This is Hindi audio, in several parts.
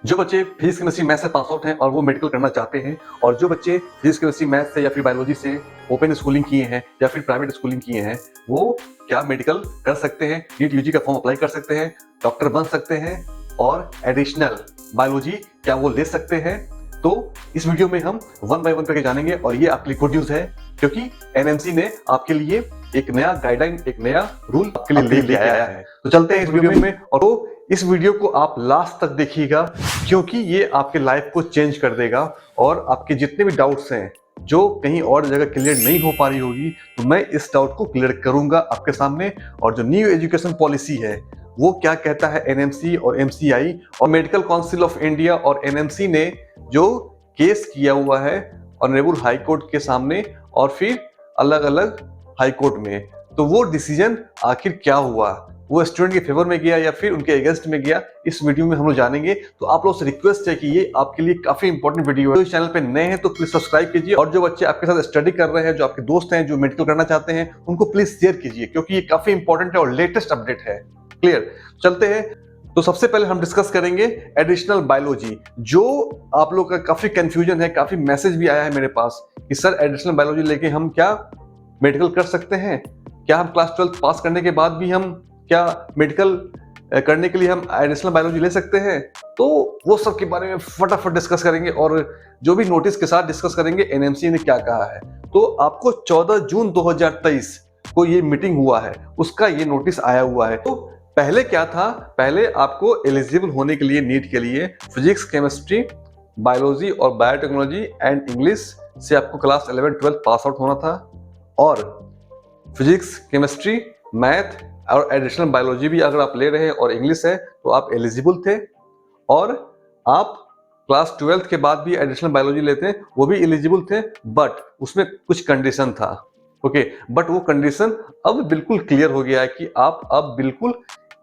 जो बच्चे फिजिक्स केमिस्ट्री मैथ से पास आउट हैं और वो मेडिकल करना चाहते हैं, और जो बच्चे फिजिक्स केमिस्ट्री मैथ से या फिर बायोलॉजी से ओपन स्कूलिंग किए हैं या फिर प्राइवेट स्कूलिंग किए हैं, वो क्या मेडिकल कर सकते हैं, नीट यूजी का फॉर्म अप्लाई कर सकते हैं, डॉक्टर बन सकते हैं और एडिशनल बायोलॉजी क्या वो ले सकते हैं। तो इस वीडियो में हम वन बाय वन करके जानेंगे और ये आपके लिए गुड न्यूज है, क्योंकि एनएमसी ने आपके लिए एक नया गाइडलाइन, एक नया रूल आपके लिए लेके आया है। तो चलते हैं इस वीडियो में, और तो इस वीडियो को आप लास्ट तक देखिएगा, क्योंकि ये आपके लाइफ को चेंज कर देगा और आपके जितने भी डाउट्स हैं जो कहीं और जगह क्लियर नहीं हो पा रही होगी, तो मैं इस डाउट को क्लियर करूंगा आपके सामने। और जो न्यू एजुकेशन पॉलिसी है वो क्या कहता है एनएमसी और एमसीआई और मेडिकल काउंसिल ऑफ इंडिया और एनएमसी ने जो केस किया हुआ है ऑनरेबल हाई कोर्ट के सामने और फिर अलग अलग हाई कोर्ट में, तो वो डिसीजन आखिर क्या हुआ, वो स्टूडेंट के फेवर में गया या फिर उनके अगेंस्ट में गया, इस वीडियो में हम लोग जानेंगे। तो आप लोगों से रिक्वेस्ट है कि ये आपके लिए काफी इंपॉर्टेंट वीडियो है। तो इस चैनल पे नए हैं तो प्लीज सब्सक्राइब कीजिए, और जो बच्चे आपके साथ स्टडी कर रहे हैं, जो आपके दोस्त हैं जो मेडिकल करना चाहते हैं, उनको प्लीज शेयर कीजिए, क्योंकि ये काफी इंपॉर्टेंट है और लेटेस्ट अपडेट है। क्लियर, चलते हैं। तो सबसे पहले हम डिस्कस करेंगे एडिशनल बायोलॉजी, जो आप लोग का काफी कंफ्यूजन है, काफी मैसेज भी आया है मेरे पास कि सर एडिशनल बायोलॉजी लेके हम क्या मेडिकल कर सकते हैं, क्या हम क्लास 12 पास करने के बाद भी हम क्या मेडिकल करने के लिए हम एडिशनल बायोलॉजी ले सकते हैं। तो वो सब के बारे में फटाफट डिस्कस करेंगे और जो भी नोटिस के साथ डिस्कस करेंगे एनएमसी ने क्या कहा है। तो आपको 14 जून 2023 को ये मीटिंग हुआ है, उसका ये नोटिस आया हुआ है। तो पहले क्या था, पहले आपको एलिजिबल होने के लिए नीट के लिए फिजिक्स, केमिस्ट्री, बायोलॉजी और बायोटेक्नोलॉजी एंड इंग्लिश से आपको क्लास 11, 12 पास आउट होना था, और फिजिक्स, केमिस्ट्री, मैथ और एडिशनल बायोलॉजी भी अगर आप ले रहे हैं और इंग्लिश है तो आप एलिजिबल थे, और आप क्लास 12 के बाद भी एडिशनल बायोलॉजी लेते हैं वो भी एलिजिबल थे, बट उसमें कुछ कंडीशन था। ओके, बट वो कंडीशन अब बिल्कुल क्लियर हो गया है कि आप अब बिल्कुल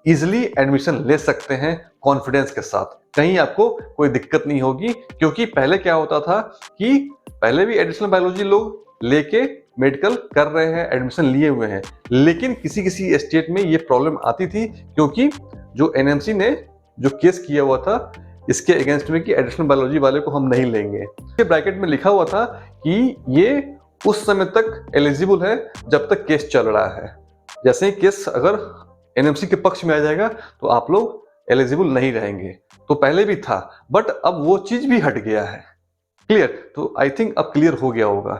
इजिली एडमिशन ले सकते हैं कॉन्फिडेंस के साथ, कहीं आपको कोई दिक्कत नहीं होगी। क्योंकि पहले क्या होता था कि पहले भी एडिशनल बायोलॉजी लोग लेके मेडिकल कर रहे हैं, एडमिशन लिए हुए हैं, लेकिन किसी किसी स्टेट में ये प्रॉब्लम आती थी, क्योंकि जो एनएमसी ने जो केस किया हुआ था इसके अगेंस्ट में कि एडिशनल बायोलॉजी वाले को हम नहीं लेंगे। ब्रैकेट में लिखा हुआ था कि ये उस समय तक एलिजिबल है जब तक केस चल रहा है, जैसे ही केस अगर एनएमसी के पक्ष में आ जाएगा तो आप लोग एलिजिबल नहीं रहेंगे। तो पहले भी था, बट अब वो चीज भी हट गया है। क्लियर, तो आई थिंक अब क्लियर हो गया होगा।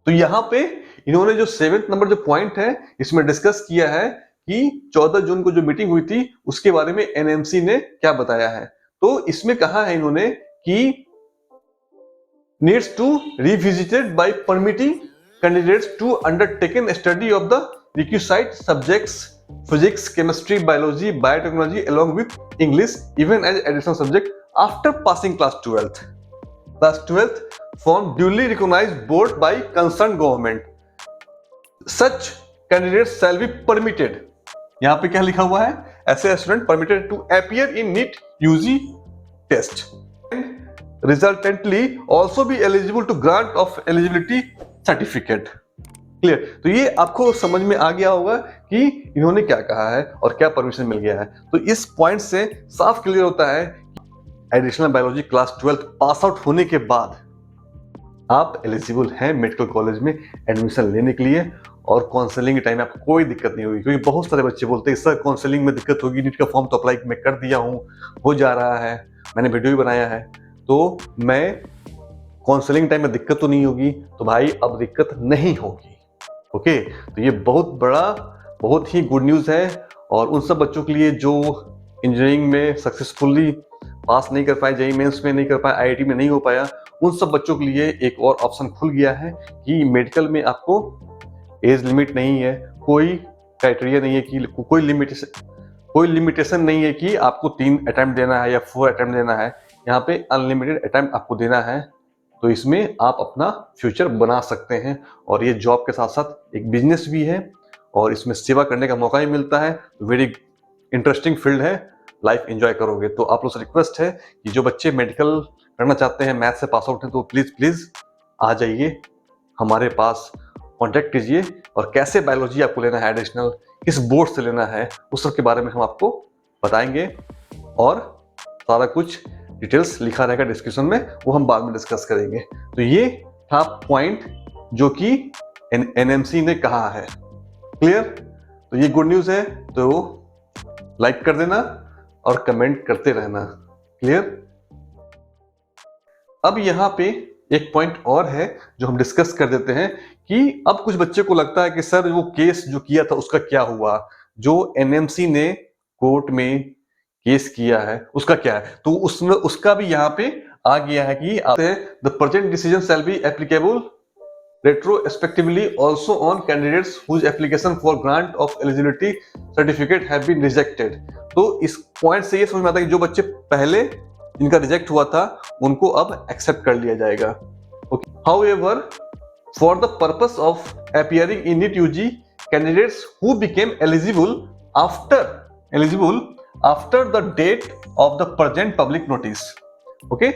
तो यहाँ पे इन्होंने जो 7th नंबर जो पॉइंट है इसमें डिस्कस किया है कि 14 जून को जो मीटिंग हुई थी उसके बारे में एनएमसी ने क्या बताया है। तो इसमें कहा है इन्होंने कि needs to revisited by permitting candidates to undertaken study of the requisite subjects physics, chemistry, biology, biotechnology along with English even as additional subject after passing class 12th. Class 12th from duly recognized board by concerned government. Such candidates shall be permitted. यहाँ पे क्या लिखा हुआ है, ऐसे student permitted to appear in NEET UG test. Resultantly also be eligible to grant of eligibility certificate. Clear, तो ये आपको समझ में आ गया होगा कि इन्होंने क्या कहा है और क्या परमिशन मिल गया है। तो इस पॉइंट से साफ क्लियर होता है additional biology class 12 pass out होने के बाद आप एलिजिबल हैं मेडिकल कॉलेज में एडमिशन लेने के लिए, और काउंसलिंग के टाइम में आपको कोई दिक्कत नहीं होगी। क्योंकि बहुत सारे बच्चे बोलते हैं सर काउंसलिंग में दिक्कत होगी, नीट का फॉर्म तो अप्लाई मैं कर दिया हूँ, हो जा रहा है, मैंने वीडियो भी बनाया है, तो मैं काउंसलिंग टाइम में दिक्कत तो नहीं होगी। तो भाई अब दिक्कत नहीं होगी। ओके, तो ये बहुत बड़ा, बहुत ही गुड न्यूज़ है। और उन सब बच्चों के लिए जो इंजीनियरिंग में सक्सेसफुली पास नहीं कर पाए, जेईई मेंस में नहीं कर पाए, आईआईटी में नहीं हो पाया, उन सब बच्चों के लिए एक और ऑप्शन खुल गया है कि मेडिकल में आपको एज लिमिट नहीं है, कोई क्राइटेरिया नहीं है कि कोई लिमिटेशन नहीं है कि आपको 3 अटेम्प्ट देना है या 4 अटेम्प्ट देना है। यहाँ पे अनलिमिटेड अटेम्प्ट आपको देना है। तो इसमें आप अपना फ्यूचर बना सकते हैं, और ये जॉब के साथ साथ एक बिजनेस भी है और इसमें सेवा करने का मौका भी मिलता है। वेरी इंटरेस्टिंग फील्ड है, लाइफ एंजॉय करोगे। तो आप लोग से रिक्वेस्ट है कि जो बच्चे मेडिकल करना चाहते हैं, मैथ से पास आउट हैं, तो प्लीज आ जाइए हमारे पास, कॉन्टेक्ट कीजिए, और कैसे बायोलॉजी आपको लेना है एडिशनल, किस बोर्ड से लेना है, उस सब के बारे में हम आपको बताएंगे और सारा कुछ डिटेल्स लिखा रहेगा डिस्क्रिप्शन में, वो हम बाद में डिस्कस करेंगे। तो ये था पॉइंट जो कि एनएमसी ने कहा है। क्लियर? तो ये गुड न्यूज़ है, तो लाइक कर देना और कमेंट करते रहना। क्लियर? अब यहाँ पे एक पॉइंट और है जो हम डिस्कस कर देते हैं कि अब कुछ बच्चे को लगता है कि सर वो केस जो किया था उसका क्या हुआ, जो एनएमसी ने कोर्ट में केस किया है उसका क्या है। तो उसमें उसका भी यहाँ पे आ गया है कि the present decision shall be applicable retrospectively also on candidates whose application for grant of eligibility certificate have been rejected। तो इस पॉइंट से ये समझ में आता है कि जो बच्चे पहले इनका रिजेक्ट हुआ था उनको अब एक्सेप्ट कर लिया जाएगा। Okay. However, for the purpose of appearing in NEET UG, candidates who became eligible after the date of the present public notice, okay,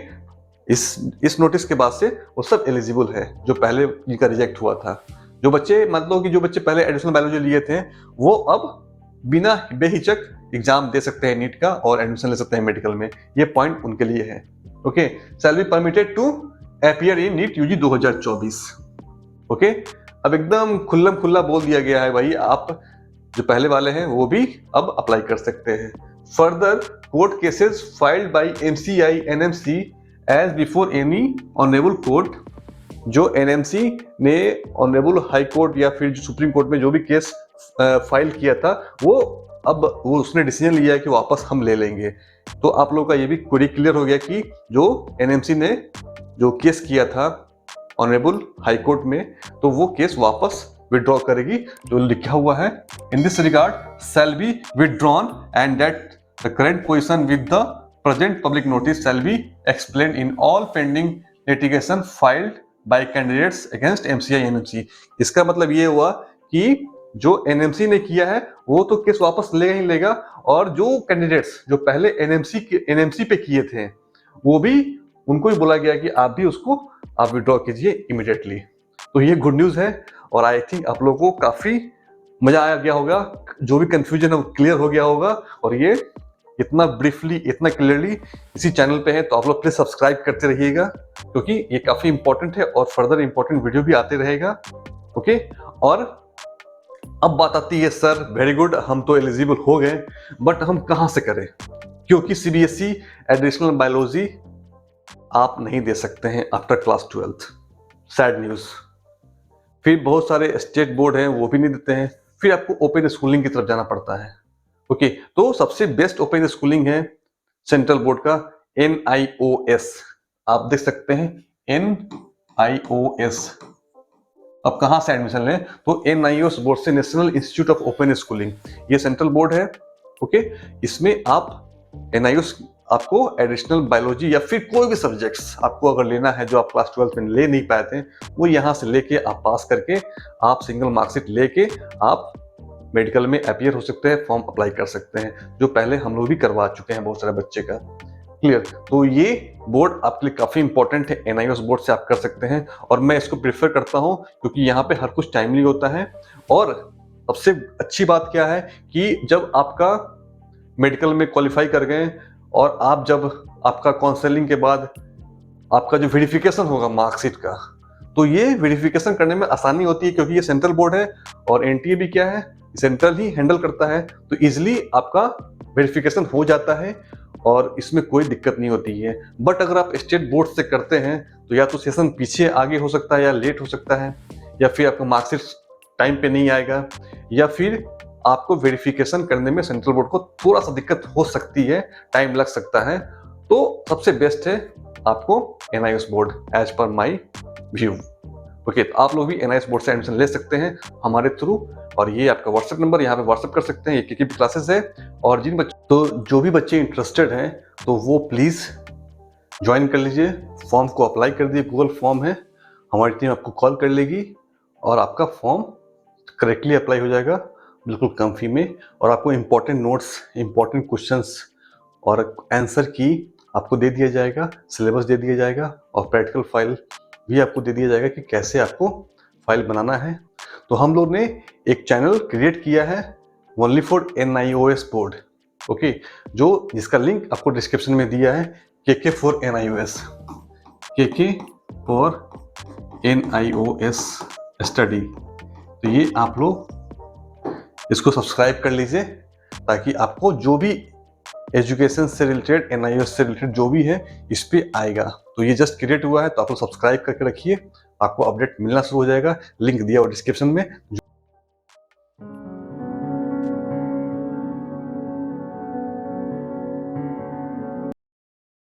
इस नोटिस के बाद से वो सब एलिजिबल है जो पहले इनका रिजेक्ट हुआ था। जो बच्चे मतलब कि जो बच्चे पहले एडिशनल बायोलॉजी लिए थे वो अब बिना बेहिचक एग्जाम दे सकते हैं नीट का और एडमिशन ले सकते हैं मेडिकल में। ये पॉइंट उनके लिए है। Okay, shall be permitted to appear in NEET UG 2024। Okay, अब एकदम खुल्लम खुल्ला बोल दिया गया है भाई, आप जो पहले वाले हैं वो भी अब अप्लाई कर सकते हैं। Further court cases filed by MCI NMC as before any honourable court, जो एनएमसी ने ऑनरेबल हाई कोर्ट या फिर जो सुप्रीम कोर्ट में जो भी केस फाइल किया था वो अब वो उसने डिसीजन लिया है कि वापस हम ले लेंगे। तो आप लोगों का ये भी क्वेरी क्लियर हो गया कि जो एनएमसी ने जो केस किया था ऑनरेबल हाई कोर्ट में तो वो केस वापस विड्रॉ करेगी। जो लिखा हुआ है in this regard shall be withdrawn and that the current position with the present public notice shall be explained in all pending litigation filed by candidates against MCI NMC। इसका मतलब ये हुआ कि जो एनएमसी ने किया है वो तो केस वापस लेगा ही लेगा, और जो कैंडिडेट्स जो पहले एनएमसी पे किए थे वो भी उनको भी बोला गया कि आप भी उसको आप विड्रॉ कीजिए इमीडिएटली। तो ये गुड न्यूज है और आई थिंक आप लोगों को काफी मजा आ गया होगा, जो भी कंफ्यूजन है वो क्लियर हो गया होगा। और ये इतना ब्रीफली इतना क्लियरली इसी चैनल पे है तो आप लोग प्लीज सब्सक्राइब करते रहिएगा क्योंकि ये काफी इंपॉर्टेंट है और फर्दर इंपॉर्टेंट वीडियो भी आते रहेगा। ओके, और अब बात आती है सर वेरी गुड हम तो एलिजिबल हो गए बट हम कहां से करें, क्योंकि सीबीएसई एडिशनल बायोलॉजी आप नहीं दे सकते हैं after class 12th। Sad news. फिर बहुत सारे स्टेट बोर्ड हैं वो भी नहीं देते हैं, फिर आपको ओपन स्कूलिंग की तरफ जाना पड़ता है। ओके, तो सबसे बेस्ट ओपन स्कूलिंग है सेंट्रल बोर्ड का NIOS। आप देख सकते हैं NIOS। अब कहां से एडमिशन लें, तो NIOS बोर्ड से national institute of open schooling, ये सेंट्रल बोर्ड है। ओके, इसमें आप NIOS आपको एडिशनल बायोलॉजी या फिर कोई भी सब्जेक्ट्स आपको अगर लेना है जो आप क्लास 12 में ले नहीं पाए थे वो यहाँ से लेके आप पास करके आप सिंगल मार्कशीट लेके आप मेडिकल में अपीयर हो सकते हैं, फॉर्म अप्लाई कर सकते हैं, जो पहले हम लोग भी करवा चुके हैं बहुत सारे बच्चे का। क्लियर? तो ये बोर्ड आपके लिए काफी इंपॉर्टेंट है, NIOS बोर्ड से आप कर सकते हैं और मैं इसको प्रेफर करता हूं क्योंकि यहाँ पे हर कुछ टाइमली होता है। और सबसे अच्छी बात क्या है कि जब आपका मेडिकल में क्वालिफाई कर गए और आप जब आपका काउंसलिंग के बाद आपका जो वेरिफिकेशन होगा मार्कशीट का, तो ये वेरिफिकेशन करने में आसानी होती है क्योंकि ये सेंट्रल बोर्ड है और एनटीए भी क्या है सेंट्रल ही हैंडल करता है, तो इजिली आपका वेरिफिकेशन हो जाता है और इसमें कोई दिक्कत नहीं होती है। बट अगर आप स्टेट बोर्ड से करते हैं तो या तो सेशन पीछे आगे हो सकता है या लेट हो सकता है, या फिर आपका मार्कशीट टाइम पे नहीं आएगा, या फिर आपको वेरिफिकेशन करने में सेंट्रल बोर्ड को थोड़ा सा दिक्कत हो सकती है, टाइम लग सकता है। तो सबसे बेस्ट है आपको NIOS board as per my view. Okay, तो आप लोग भी NIOS बोर्ड से एडमिशन ले सकते हैं हमारे थ्रू, और ये आपका व्हाट्सएप नंबर, यहाँ पे व्हाट्सएप कर सकते हैं, ये की क्लासेस है। और जो भी बच्चे इंटरेस्टेड हैं तो वो प्लीज ज्वाइन कर लीजिए, फॉर्म को अप्लाई कर दिए, गूगल फॉर्म है, हमारी टीम आपको कॉल कर लेगी और आपका फॉर्म करेक्टली अप्लाई हो जाएगा बिल्कुल कम फी में। और आपको इंपॉर्टेंट नोट्स, इंपॉर्टेंट क्वेश्चंस और आंसर की आपको दे दिया जाएगा, सिलेबस दे दिया जाएगा और प्रैक्टिकल फाइल भी आपको दे दिया जाएगा कि कैसे आपको फाइल बनाना है। तो हम लोग ने एक चैनल क्रिएट किया है only for NIOS board. Okay, जो जिसका लिंक आपको डिस्क्रिप्शन में दिया है KK for NIOS, KK for NIOS study. तो ये आप लोग इसको सब्सक्राइब कर लीजिए ताकि आपको जो भी एजुकेशन से रिलेटेड, NIOS से रिलेटेड जो भी है इस पे आएगा। तो ये जस्ट क्रिएट हुआ है, तो आप लोग सब्सक्राइब करके रखिए, आपको अपडेट मिलना शुरू हो जाएगा। लिंक दिया हुआ डिस्क्रिप्शन में।